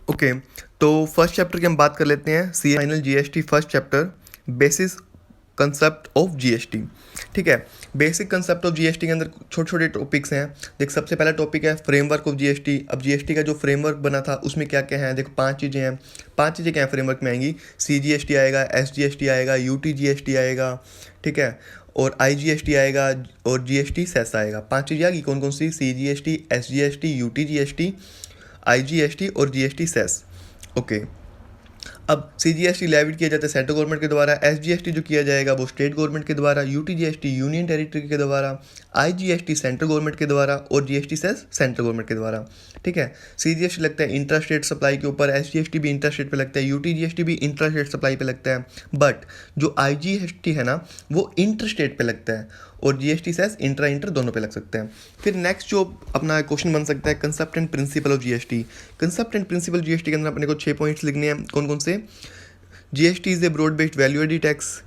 Okay, तो first chapter की हम बात कर लेते हैं, C final GST first chapter, basis concept of GST. ठीक है, बेसिक कंसेप्ट ऑफ जीएसटी के अंदर छोटे छोटे टॉपिक्स हैं। देख, सबसे पहला टॉपिक है फ्रेमवर्क ऑफ जीएसटी। अब जीएसटी का जो फ्रेमवर्क बना था उसमें क्या क्या है, देखो 5 चीज़ें हैं। 5 चीज़ें क्या है फ्रेमवर्क में आएंगी, सीजीएसटी आएगा, एसजीएसटी आएगा, यूटीजीएसटी आएगा, ठीक है, और आईजीएसटी आएगा, और जीएसटी सेस आएगा। 5 चीज़ें आएगी, कौन कौन सी, सीजीएसटी, एसजीएसटी, यूटीजीएसटी, आईजीएसटी और जीएसटी सेस। ओके, अब सीजीएसटी लेविट किया जाता है सेंट्रल गवर्नमेंट के द्वारा, एसजीएसटी जो किया जाएगा वो स्टेट गवर्नमेंट के द्वारा, यूटीजीएसटी यूनियन टेरिटरी के द्वारा, आईजीएसटी सेंट्रल गवर्नमेंट के द्वारा, और जीएसटी सेस सेंट्रल गवर्नमेंट के द्वारा। ठीक है, सीजीएसटी लगता है इंट्रा स्टेट सप्लाई के ऊपर, एसजीएसटी भी इंट्रा स्टेट पे लगता है, यूटीजीएसटी भी इंट्रा स्टेट सप्लाई पे लगता है, बट जो आईजीएसटी है ना वो इंटर स्टेट पे लगता है, और जीएसटी सेस इंटर दोनों पे लग सकते हैं। फिर नेक्स्ट जो अपना क्वेश्चन बन सकता है, concept and principle of GST. Concept and principle GST के अंदर अपने को 6 पॉइंट्स लिखने हैं, कौन कौन से, GST is a broad based value added tax,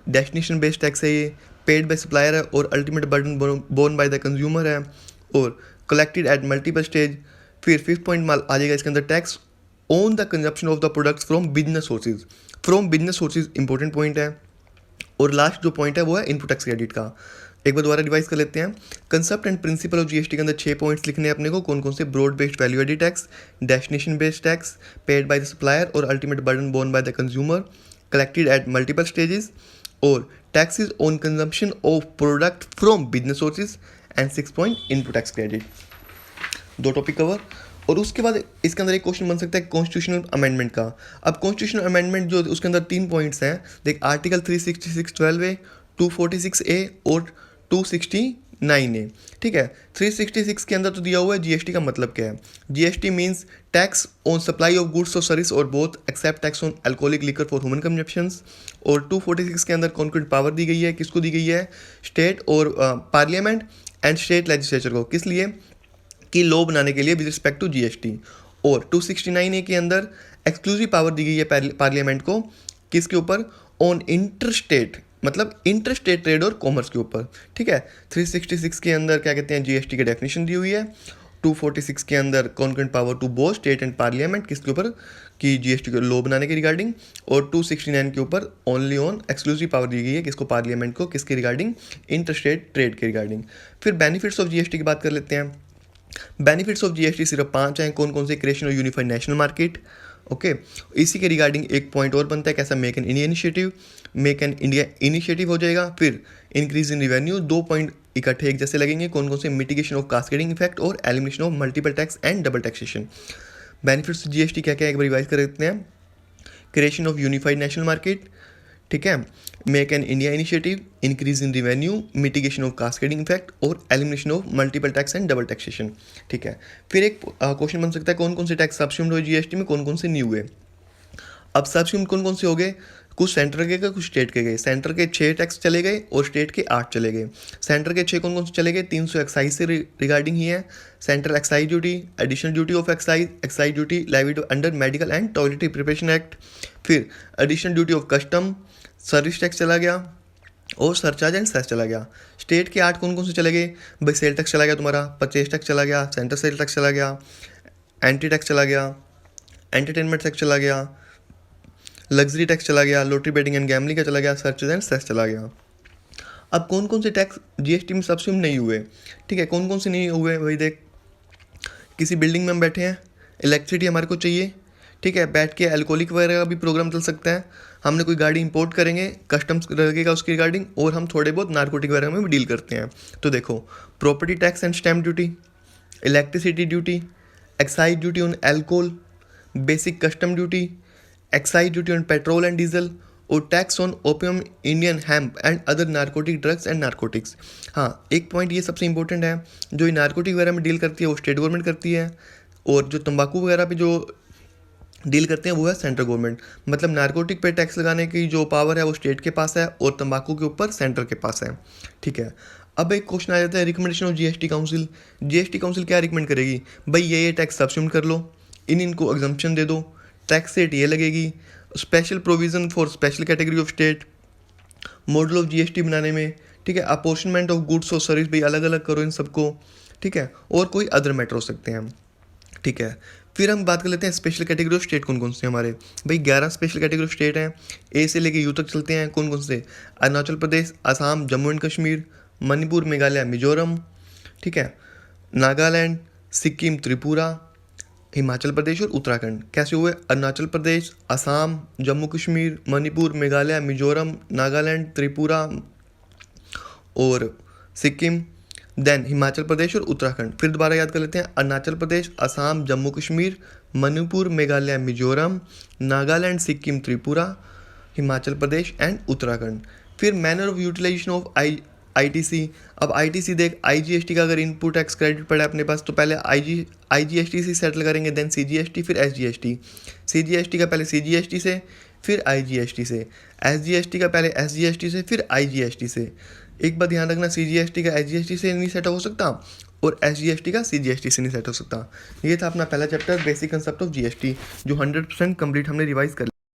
destination based tax है ये, पेड बाय सप्लायर है, और ultimate burden borne by the consumer है, और कलेक्टेड एट मल्टीपल स्टेज। फिर 5th पॉइंट माल आ जाएगा इसके अंदर, tax on the consumption of the products from business sources. From business sources important point है। और लास्ट जो पॉइंट है वो है इनपुट टैक्स क्रेडिट का। एक बार दोबारा रिवाइज कर लेते हैं, concept and principle of GST के अंदर 6 पॉइंट्स लिखने हैं अपने को, कौन कौन से, broad based value added tax, destination based tax, paid by the supplier और ultimate burden borne by the consumer, collected at multiple stages, और taxes on consumption of product from business sources, and 6 point input tax credit. 2 topic cover. और उसके बाद इसके अंदर एक question बन सकता है कॉन्स्टिट्यूशनल अमेंडमेंट का। अब कॉन्स्टिट्यूशनल अमेंडमेंट जो उसके अंदर 3 पॉइंट्स हैं, देख, आर्टिकल 366(12)(a), 246(a) और 269(a). ठीक है, 366 के अंदर तो दिया हुआ है जीएसटी का मतलब क्या है, GST means tax on supply of goods और सर्विस और both except tax on alcoholic liquor for human consumptions. और 246 के अंदर कॉन्क्रीट पावर दी गई है, किसको दी गई है, स्टेट और पार्लियामेंट एंड स्टेट लेजिस्लेचर को, किस लिए, कि लॉ बनाने के लिए विद रिस्पेक्ट टू जीएसटी। और 269(a) के अंदर एक्सक्लूसिव पावर दी गई है पार्लियामेंट को, किसके ऊपर, ऑन इंटर स्टेट, मतलब इंटर स्टेट ट्रेड और कॉमर्स के ऊपर। ठीक है, 366 के अंदर क्या कहते हैं, जीएसटी की डेफिनेशन दी हुई है। 246 के अंदर concurrent power to both state and parliament, किसके ऊपर, कि जीएसटी को लॉ बनाने के रिगार्डिंग। और 269 के ऊपर ओनली ऑन एक्सक्लूसिव पावर दी गई है, किसको, पार्लियामेंट को, किसके रिगार्डिंग, इंटर स्टेट ट्रेड के रिगार्डिंग। फिर बेनिफिट्स ऑफ जीएसटी की बात कर लेते हैं। बेनिफिट्स ऑफ जीएसटी सिर्फ 5 हैं, कौन कौन से, creation of unified national market. Okay, इसी के रिगार्डिंग एक पॉइंट और बनता है, कैसा, make in India initiative, make in India initiative हो जाएगा। फिर इंक्रीज इन रिवेन्यू, 2 पॉइंट इकट्ठे एक जैसे लगेंगे, कौन कौन से, मिटिगेशन ऑफ कास्केडिंग इफेक्ट और elimination of multiple tax and double taxation. Benefits GST क्या क्या है, एक बार रिवाइज कर देते हैं, creation of unified national market, ठीक है, make in India initiative, increase in revenue, mitigation of cascading effect और elimination of multiple tax and double taxation. ठीक है, फिर एक क्वेश्चन बन सकता है, कौन कौन से टैक्स सब्स्यूम्ड हुए जीएसटी में, कौन कौन से नहीं हुए। अब सब्स्यूम्ड कौन कौन से हो गए, कुछ सेंटर के गए, कुछ स्टेट के गए। सेंटर के 6 टैक्स चले गए और स्टेट के 8 चले गए। सेंटर के 6 कौन कौन से चले गए, 300 एक्साइज से रिगार्डिंग ही है, central excise duty, additional duty of excise, excise duty levied under medical and toiletry preparation act. फिर additional duty of custom, service tax चला गया, और सरचार्ज एंड सेस चला गया। स्टेट के 8 कौन कौन से चले गए भाई, सेल टैक्स चला गया तुम्हारा, परचेज टैक्स चला गया, सेंटर सेल टैक्स चला गया, एंटी टैक्स चला गया, एंटरटेनमेंट टैक्स चला गया, लग्जरी टैक्स चला गया, लॉटरी बेटिंग एंड गैमलिंग का चला गया, सरचार्ज एंड सेस चला गया। अब कौन कौन से टैक्स जीएसटी में सब्स्यूम नहीं हुए, ठीक है, कौन कौन से नहीं हुए भाई, देख, किसी बिल्डिंग में हम बैठे हैं, इलेक्ट्रिसिटी हमारे को चाहिए, ठीक है, बैठ के अल्कोहलिक वगैरह का भी प्रोग्राम चल सकता है, हमने कोई गाड़ी इंपोर्ट करेंगे, कस्टम्स लगेगा उसकी रिगार्डिंग, और हम थोड़े बहुत नारकोटिक वगैरह में भी डील करते हैं। तो देखो, property tax and stamp duty, electricity duty, excise duty on alcohol, basic custom duty, excise duty on petrol and diesel, और tax on opium, Indian hemp and other narcotic drugs and narcotics. हाँ, एक point ये सबसे important है, जो ये narcotic वगैरह में डील करती है वो स्टेट गवर्नमेंट करती है, और जो तंबाकू वगैरह पे जो डील करते हैं वो है सेंट्रल गवर्नमेंट। मतलब नारकोटिक पे टैक्स लगाने की जो पावर है वो स्टेट के पास है, और तंबाकू के ऊपर सेंटर के पास है। ठीक है, अब एक क्वेश्चन आ जाता है, recommendation of GST council. GST council क्या रिकमेंड करेगी भाई, ये टैक्स सब्स्यूम कर लो, इनको एग्जम्पशन दे दो, टैक्स रेट ये लगेगी, special provision for special category of state, model of GST बनाने में, ठीक है, अपॉर्शनमेंट ऑफ गुड्स और सर्विस भाई अलग अलग करो इन सबको, ठीक है, और कोई अदर मैटर हो सकते हैं। ठीक है, फिर हम बात कर लेते हैं स्पेशल कैटेगरी ऑफ स्टेट कौन कौन से हमारे। भाई 11 स्पेशल कैटेगरी ऑफ स्टेट हैं, ए से लेके यू तक चलते हैं। कौन कौन से? अरुणाचल प्रदेश, असम, जम्मू एंड कश्मीर, मणिपुर, मेघालय, मिजोरम, ठीक है, नागालैंड, सिक्किम, त्रिपुरा, हिमाचल प्रदेश और उत्तराखंड। कैसे हुए? अरुणाचल प्रदेश, असम, जम्मू कश्मीर, मणिपुर, मेघालय, मिजोरम, नागालैंड, त्रिपुरा और सिक्किम, देन हिमाचल प्रदेश और उत्तराखंड। फिर दोबारा याद कर लेते हैं, अरुणाचल प्रदेश, असम, जम्मू कश्मीर, मणिपुर, मेघालय, मिजोरम, नागालैंड, सिक्किम, त्रिपुरा, हिमाचल प्रदेश एंड उत्तराखंड। फिर manner of utilization of ITC. अब आईटीसी देख, आईजीएसटी का अगर इनपुट टैक्स क्रेडिट पड़ा है अपने पास तो पहले आईजीएसटी से सेटल करेंगे, देन सीजीएसटी, फिर एसजीएसटी। सीजीएसटी का पहले सीजीएसटी से, फिर आईजीएसटी से। एसजीएसटी का पहले एसजीएसटी से, फिर आईजीएसटी से। एक बात ध्यान रखना, सीजीएसटी का एसजीएसटी से नहीं सेट हो सकता और एसजीएसटी का सीजीएसटी से नहीं सेट हो सकता। ये था अपना पहला chapter basic concept of GST, जो 100% कंप्लीट हमने रिवाइज कर